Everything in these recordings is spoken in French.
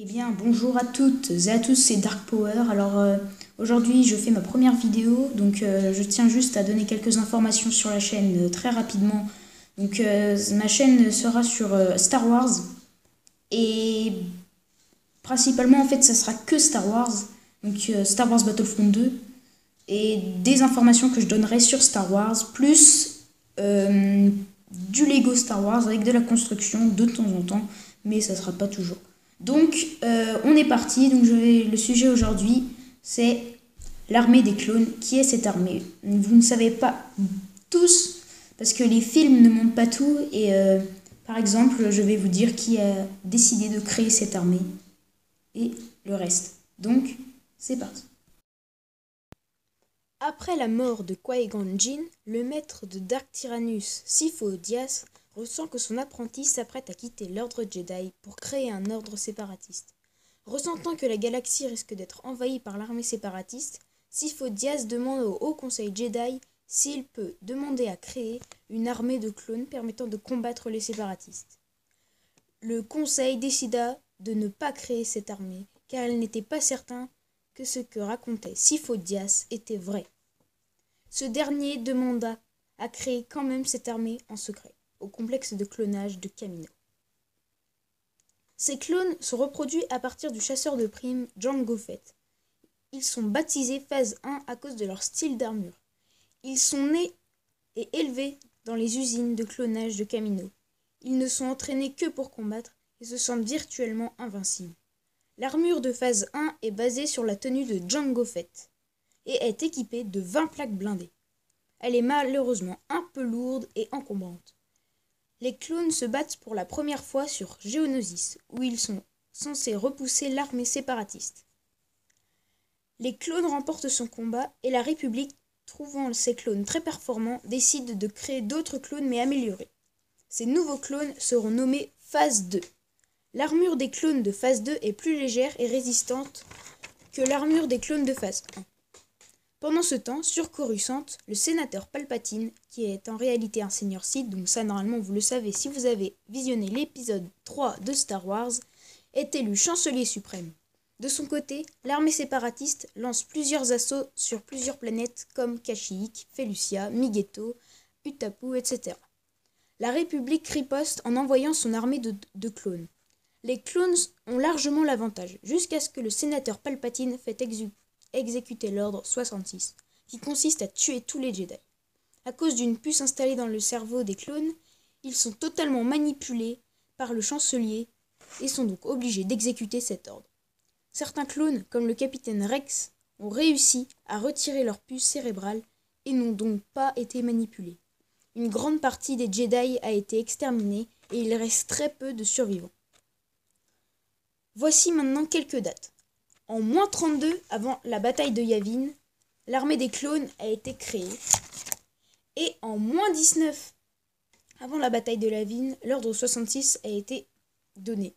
Bien, bonjour à toutes et à tous, c'est Dark Power. Alors aujourd'hui je fais ma première vidéo, donc je tiens juste à donner quelques informations sur la chaîne très rapidement. Donc ma chaîne sera sur Star Wars et principalement en fait ça sera que Star Wars, donc Star Wars Battlefront 2 et des informations que je donnerai sur Star Wars, plus du Lego Star Wars avec de la construction de temps en temps, mais ça sera pas toujours. Donc on est parti. Donc le sujet aujourd'hui c'est l'armée des clones. Qui est cette armée? Vous ne savez pas tous parce que les films ne montrent pas tout et par exemple je vais vous dire qui a décidé de créer cette armée et le reste. Donc c'est parti. Après la mort de Qui-Gon Jinn, le maître de Dark Tyrannus, Sifo Dyas, ressent que son apprenti s'apprête à quitter l'ordre Jedi pour créer un ordre séparatiste. Ressentant que la galaxie risque d'être envahie par l'armée séparatiste, Sifo Dyas demande au Haut Conseil Jedi s'il peut demander à créer une armée de clones permettant de combattre les séparatistes. Le Conseil décida de ne pas créer cette armée car il n'était pas certain que ce que racontait Sifo Dyas était vrai. Ce dernier demanda à créer quand même cette armée en secret, au complexe de clonage de Kamino. Ces clones sont reproduits à partir du chasseur de primes Jango Fett. Ils sont baptisés phase 1 à cause de leur style d'armure. Ils sont nés et élevés dans les usines de clonage de Kamino. Ils ne sont entraînés que pour combattre et se sentent virtuellement invincibles. L'armure de phase 1 est basée sur la tenue de Jango Fett et est équipée de 20 plaques blindées. Elle est malheureusement un peu lourde et encombrante. Les clones se battent pour la première fois sur Geonosis, où ils sont censés repousser l'armée séparatiste. Les clones remportent son combat et la République, trouvant ces clones très performants, décide de créer d'autres clones mais améliorés. Ces nouveaux clones seront nommés phase 2. L'armure des clones de phase 2 est plus légère et résistante que l'armure des clones de phase 1. Pendant ce temps, sur Coruscant, le sénateur Palpatine, qui est en réalité un seigneur Sith, donc ça normalement vous le savez si vous avez visionné l'épisode 3 de Star Wars, est élu chancelier suprême. De son côté, l'armée séparatiste lance plusieurs assauts sur plusieurs planètes comme Kashyyyk, Felucia, Migeto, Utapu, etc. La République riposte en envoyant son armée de clones. Les clones ont largement l'avantage, jusqu'à ce que le sénateur Palpatine fait exécuter l'ordre 66, qui consiste à tuer tous les Jedi. À cause d'une puce installée dans le cerveau des clones, ils sont totalement manipulés par le chancelier et sont donc obligés d'exécuter cet ordre. Certains clones, comme le capitaine Rex, ont réussi à retirer leur puce cérébrale et n'ont donc pas été manipulés. Une grande partie des Jedi a été exterminée et il reste très peu de survivants. Voici maintenant quelques dates. En -32 avant la bataille de Yavin, l'armée des clones a été créée. Et en -19 avant la bataille de Yavin, l'ordre 66 a été donné.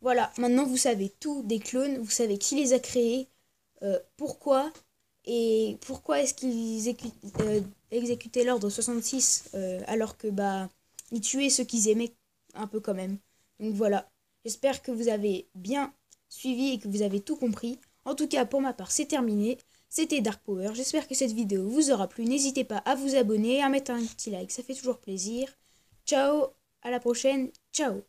Voilà, maintenant vous savez tout des clones, vous savez qui les a créés, pourquoi, et pourquoi est-ce qu'ils exécutaient l'ordre 66 alors que ils tuaient ceux qu'ils aimaient un peu quand même. Donc voilà. J'espère que vous avez bien suivi et que vous avez tout compris. En tout cas, pour ma part, c'est terminé. C'était Dark Power. J'espère que cette vidéo vous aura plu. N'hésitez pas à vous abonner, à mettre un petit like. Ça fait toujours plaisir. Ciao, à la prochaine. Ciao.